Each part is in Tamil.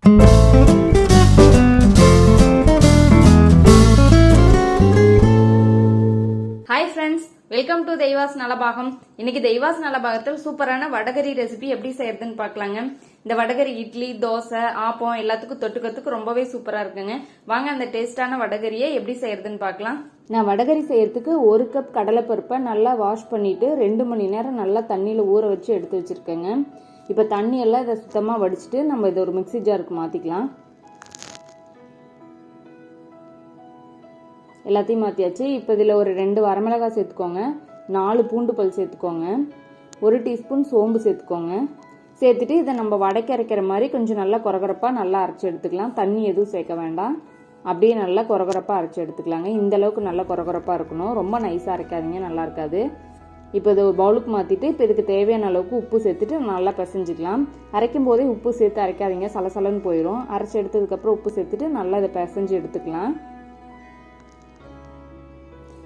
Hi friends, welcome to தெய்வாஸ் Nalabagam. இன்னைக்கு தெய்வாஸ் நலபாகத்தில் சூப்பரான வடகரி ரெசிபி எப்படி செய்யறதுன்னு பார்க்கலாங்க. இந்த வடகரி இட்லி, தோசை, ஆப்பம் எல்லாத்துக்கும் தொட்டுக்கிறதுக்கு ரொம்பவே சூப்பரா இருக்குங்க. வாங்க அந்த டேஸ்டான வடகரியை எப்படி செய்யறதுன்னு பார்க்கலாம். நான் வடகரி செய்யறதுக்கு 1 கப் கடலைப்பருப்பை நல்லா வாஷ் பண்ணிட்டு 2 மணி நேரம் நல்லா தண்ணியில ஊற வச்சு எடுத்து வச்சிருக்கேங்க. இப்போ தண்ணி எல்லாம் இதை சுத்தமாக வடிச்சிட்டு நம்ம இதை ஒரு மிக்ஸி ஜாருக்கு மாற்றிக்கலாம். எல்லாத்தையும் மாற்றியாச்சு. இப்போ இதில் ஒரு 2 வரமிளகாய் சேர்த்துக்கோங்க, 4 பூண்டு பல் சேர்த்துக்கோங்க, 1 டீஸ்பூன் சோம்பு சேர்த்துக்கோங்க. சேர்த்துட்டு இதை நம்ம வடைக்கு அரைக்கிற மாதிரி கொஞ்சம் நல்லா கொரகொரப்பாக நல்லா அரைச்சி எடுத்துக்கலாம். தண்ணி எதுவும் சேர்க்க வேண்டாம், அப்படியே நல்லா கொரகொரப்பாக அரைச்சி எடுத்துக்கலாங்க. இந்த அளவுக்கு நல்லா கொரகொரப்பாக இருக்கணும், ரொம்ப நைஸாக அரைக்காதீங்க, நல்லா இருக்காது. இப்போ இதை ஒரு பவுலுக்கு மாற்றிட்டு இப்போ இதுக்கு தேவையான அளவுக்கு உப்பு சேர்த்துட்டு நல்லா பிசைஞ்சிக்கலாம். அரைக்கும் போதே உப்பு சேர்த்து அரைக்காதீங்க, சலசலன்னு போயிடும். அரைச்சி எடுத்ததுக்கப்புறம் உப்பு சேர்த்துட்டு நல்லா இதை பிசைஞ்சு எடுத்துக்கலாம்.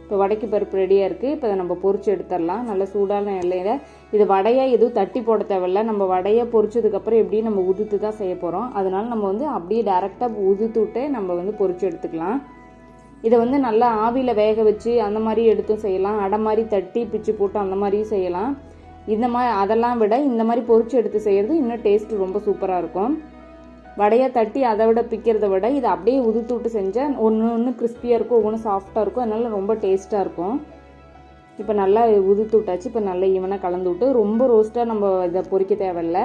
இப்போ வடைக்கு பருப்பு ரெடியாக இருக்குது. இப்போ அதை நம்ம பொரிச்சு எடுத்துடலாம். நல்லா சூடான எண்ணெயில் இது வடையாக எதுவும் தட்டி போட தேவையில்ல. நம்ம வடையை பொரிச்சதுக்கப்புறம் எப்படியும் நம்ம உதுத்து தான் செய்ய போகிறோம். அதனால நம்ம அப்படியே டேரெக்டாக உதுத்து விட்டு நம்ம பொரிச்சு எடுத்துக்கலாம். இதை நல்லா ஆவியில் வேக வச்சு அந்த மாதிரி எடுத்தும் செய்யலாம், அடை மாதிரி தட்டி பிச்சு போட்டு அந்த மாதிரியும் செய்யலாம். இந்த மாதிரி அதெல்லாம் விட இந்த மாதிரி பொரிச்சு எடுத்து செய்கிறது இன்னும் டேஸ்ட்டு ரொம்ப சூப்பராக இருக்கும். வடையை தட்டி அதை விட பிக்கிறத விட இதை அப்படியே உதுத்து விட்டு செஞ்சால் ஒன்று கிறிஸ்பியாக இருக்கும், ஒவ்வொன்று சாஃப்டாக இருக்கும், அதனால ரொம்ப டேஸ்ட்டாக இருக்கும். இப்போ நல்லா உதுத்து விட்டாச்சு. இப்போ நல்லா ஈவனாக கலந்து விட்டு ரொம்ப ரோஸ்ட்டாக நம்ம இதை பொரிக்க தேவையில்லை,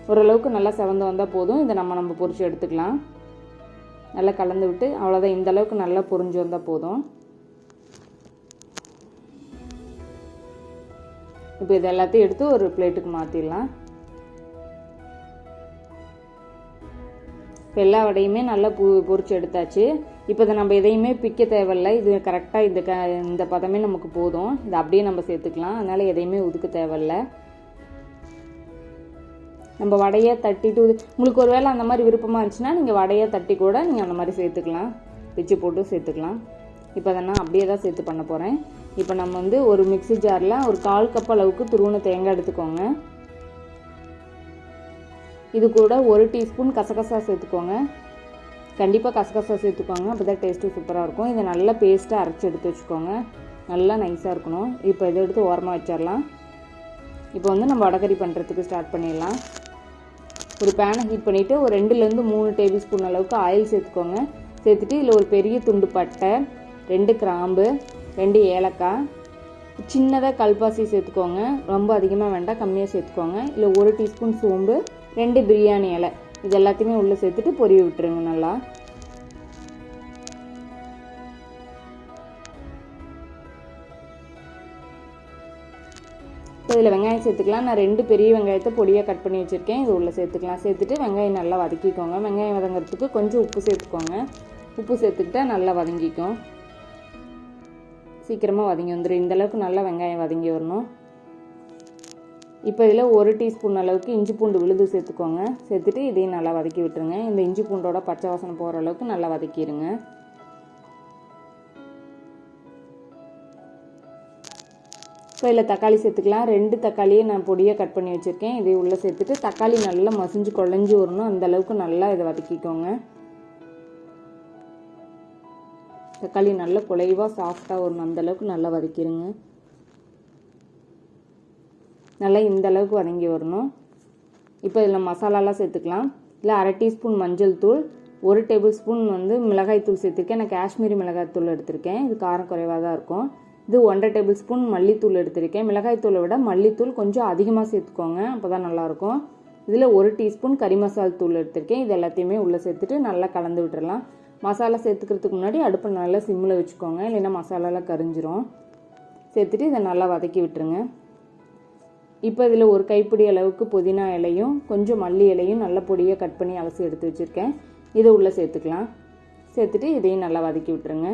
ஓரளவுக்கு நல்லா செவந்து வந்தால் போதும். இதை நம்ம பொரிச்சு எடுத்துக்கலாம். நல்லா கலந்து விட்டு அவ்வளோதான், இந்த அளவுக்கு நல்லா பொரிஞ்சு வந்தால் போதும். இப்போ இது எல்லாத்தையும் எடுத்து ஒரு பிளேட்டுக்கு மாற்றிடலாம். இப்போ எல்லா வடையுமே நல்லா பொரிச்சு எடுத்தாச்சு. இப்போ இதை நம்ம எதையுமே பிக்க தேவையில்லை, இது கரெக்டாக இந்த பதமே நமக்கு போதும். இதை அப்படியே நம்ம சேர்த்துக்கலாம், அதனால் எதையுமே ஒதுக்க தேவையில்லை. நம்ம வடையை தட்டிட்டு உங்களுக்கு ஒரு வேளை அந்த மாதிரி விருப்பமாக இருந்துச்சுன்னா நீங்கள் வடையை தட்டி கூட நீங்கள் அந்த மாதிரி சேர்த்துக்கலாம், பிச்சு போட்டு சேர்த்துக்கலாம். இப்போ அதை நான் அப்படியே தான் சேர்த்து பண்ண போகிறேன். இப்போ நம்ம ஒரு மிக்ஸி ஜாரில் ஒரு 1/4 கப் அளவுக்கு துருவின தேங்காய் எடுத்துக்கோங்க. இது கூட 1 டீஸ்பூன் கசகசா சேர்த்துக்கோங்க. கண்டிப்பாக கசகசா சேர்த்துக்கோங்க, அப்போ தான் டேஸ்ட்டு சூப்பராக இருக்கும். இதை நல்லா பேஸ்ட்டாக அரைச்சி எடுத்து வச்சுக்கோங்க, நல்லா நைஸாக இருக்கணும். இப்போ இதை எடுத்து ஓரமாக வச்சிடலாம். இப்போ நம்ம வடகரி பண்ணுறதுக்கு ஸ்டார்ட் பண்ணிடலாம். ஒரு பேனை ஹீட் பண்ணிவிட்டு ஒரு 2லேருந்து 3 டேபிள் ஸ்பூன் அளவுக்கு ஆயில் சேர்த்துக்கோங்க. சேர்த்துட்டு இதில் ஒரு பெரிய துண்டு பட்டை, 2 கிராம்பு, 2 ஏலக்காய், சின்னதாக கல்பாசி சேர்த்துக்கோங்க. ரொம்ப அதிகமாக வேண்டாம், கம்மியாக சேர்த்துக்கோங்க. இல்லை 1 டீஸ்பூன் சோம்பு, 2 பிரியாணி இலை, இது எல்லாத்தையுமே உள்ளே சேர்த்துட்டு பொரிய விட்டுருங்க நல்லா. இதில் வெங்காயம் சேர்த்துக்கலாம். நான் 2 பெரிய வெங்காயத்தை பொடியாக கட் பண்ணி வச்சுருக்கேன், இது உள்ளே சேர்த்துக்கலாம். சேர்த்துட்டு வெங்காயம் நல்லா வதக்கிக்கோங்க. வெங்காயம் வதங்கிறதுக்கு கொஞ்சம் உப்பு சேர்த்துக்கோங்க. உப்பு சேர்த்துக்கிட்டா நல்லா வதங்கிக்கும், சீக்கிரமாக வதங்கி வந்துடும். இந்தளவுக்கு நல்லா வெங்காயம் வதங்கி வரணும். இப்போ இதில் 1 டீஸ்பூன் அளவுக்கு இஞ்சி பூண்டு விழுது சேர்த்துக்கோங்க. சேர்த்துட்டு இதையும் நல்லா வதக்கி விட்டுருங்க. இந்த இஞ்சி பூண்டோட பச்சை வாசனை போகிற அளவுக்கு நல்லா வதக்கிடுங்க. இப்போ இதில் தக்காளி சேர்த்துக்கலாம். 2 தக்காளியை நான் பொடியாக கட் பண்ணி வச்சுருக்கேன், இதை உள்ளே சேர்த்துட்டு தக்காளி நல்லா மசிஞ்சு குழஞ்சி வரணும், அந்தளவுக்கு நல்லா இதை வதக்கிக்கோங்க. தக்காளி நல்லா குலைவாக சாஃப்டாக வரணும், அந்தளவுக்கு நல்லா வதக்கிடுங்க. நல்லா இந்த அளவுக்கு வதங்கி வரணும். இப்போ இதில் மசாலாலாம் சேர்த்துக்கலாம். இல்லை 1/2 டீஸ்பூன் மஞ்சள் தூள், 1 டேபிள் ஸ்பூன் மிளகாய் தூள் சேர்த்துருக்கேன். நான் காஷ்மீரி மிளகாய் தூள் எடுத்திருக்கேன், இது காரம் குறைவாக தான் இருக்கும். இது 1/2 டேபிள் ஸ்பூன் மல்லித்தூள் எடுத்திருக்கேன். மிளகாய் தூளை விட மல்லித்தூள் கொஞ்சம் அதிகமாக சேர்த்துக்கோங்க, அப்போ தான் நல்லாயிருக்கும். இதில் 1 டீஸ்பூன் கறி மசால் தூள் எடுத்திருக்கேன். இது எல்லாத்தையுமே உள்ளே சேர்த்துட்டு நல்லா கலந்து விட்டுறலாம். மசாலா சேர்த்துக்கிறதுக்கு முன்னாடி அடுப்பை நல்லா சிம்மில் வச்சுக்கோங்க, இல்லைன்னா மசாலாலாம் கரிஞ்சிரும். சேர்த்துட்டு இதை நல்லா வதக்கி விட்டுருங்க. இப்போ இதில் 1 கைப்பிடி அளவுக்கு புதினா இலையும் கொஞ்சம் மல்லி இலையும் நல்ல பொடியாக கட் பண்ணி அலசி எடுத்து வச்சுருக்கேன், இதை உள்ளே சேர்த்துக்கலாம். சேர்த்துட்டு இதையும் நல்லா வதக்கி விட்டுருங்க.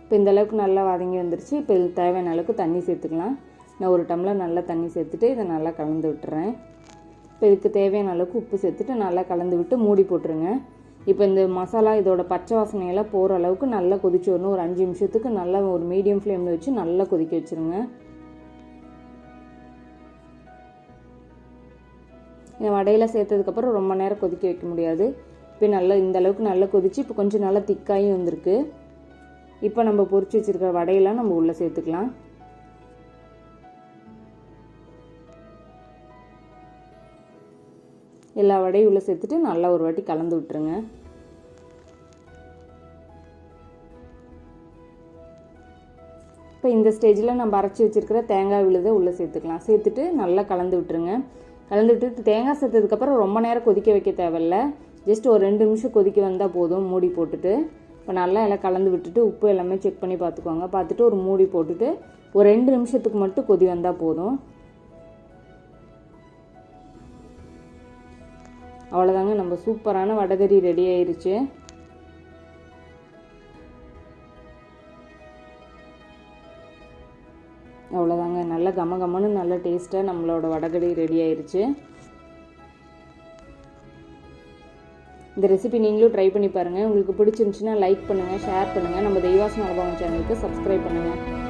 இப்போ இந்தளவுக்கு நல்லா வதங்கி வந்துருச்சு. இப்போ இதுக்கு தேவையான அளவுக்கு தண்ணி சேர்த்துக்கலாம். நான் 1 டம்ளர் நல்லா தண்ணி சேர்த்துட்டு இதை நல்லா கலந்து விட்டுறேன். இப்போ இதுக்கு தேவையான அளவுக்கு உப்பு சேர்த்துட்டு நல்லா கலந்து விட்டு மூடி போட்டுருங்க. இப்போ இந்த மசாலா இதோட பச்சை வாசனையெல்லாம் போகிற அளவுக்கு நல்லா கொதிச்சு வரணும். ஒரு 5 நிமிஷத்துக்கு நல்லா ஒரு மீடியம் ஃப்ளேமில் வச்சு நல்லா கொதிக்க வச்சுருங்க. இந்த வடையில் சேர்த்ததுக்கப்புறம் ரொம்ப நேரம் கொதிக்க வைக்க முடியாது. இப்போ நல்லா இந்த அளவுக்கு நல்லா கொதிச்சு இப்போ கொஞ்சம் நல்லா திக்காயும் வந்திருக்கு. இப்போ நம்ம பொரிச்சு வச்சுருக்கிற வடையெல்லாம் நம்ம உள்ளே சேர்த்துக்கலாம். எல்லா வடையும் உள்ளே சேர்த்துட்டு நல்லா ஒரு வாட்டி கலந்து விட்டுருங்க. இப்போ இந்த ஸ்டேஜில் நம்ம அரைச்சி வச்சுருக்கிற தேங்காய் விழுதை உள்ளே சேர்த்துக்கலாம். சேர்த்துட்டு நல்லா கலந்து விட்டுருங்க. கலந்து விட்டு தேங்காய் சேர்த்ததுக்கப்புறம் ரொம்ப நேரம் கொதிக்க வைக்க தேவையில்ல. ஜஸ்ட் ஒரு 2 நிமிஷம் கொதிக்க வந்தால் போதும். மூடி போட்டுட்டு இப்போ நல்லா எல்லாம் கலந்து விட்டுட்டு உப்பு எல்லாமே செக் பண்ணி பார்த்துக்கோங்க. பார்த்துட்டு ஒரு மூடி போட்டுட்டு ஒரு 2 நிமிஷத்துக்கு மட்டும் கொதி வந்தால் போதும். அவ்வளோதாங்க, நம்ம சூப்பரான வடகறி ரெடி ஆயிருச்சு. அவ்வளோதாங்க, நல்ல கமகமன்னு நல்ல டேஸ்ட்டாக நம்மளோட வடகறி ரெடி ஆயிருச்சு. இந்த ரெசிபி நீங்களும் ட்ரை பண்ணி பாருங்கள். உங்களுக்கு பிடிச்சிருந்துச்சுன்னா லைக் பண்ணுங்கள், ஷேர் பண்ணுங்கள். நம்ம தெய்வாஸ் நலபாகம் சேனலுக்கு சப்ஸ்கிரைப் பண்ணுங்கள்.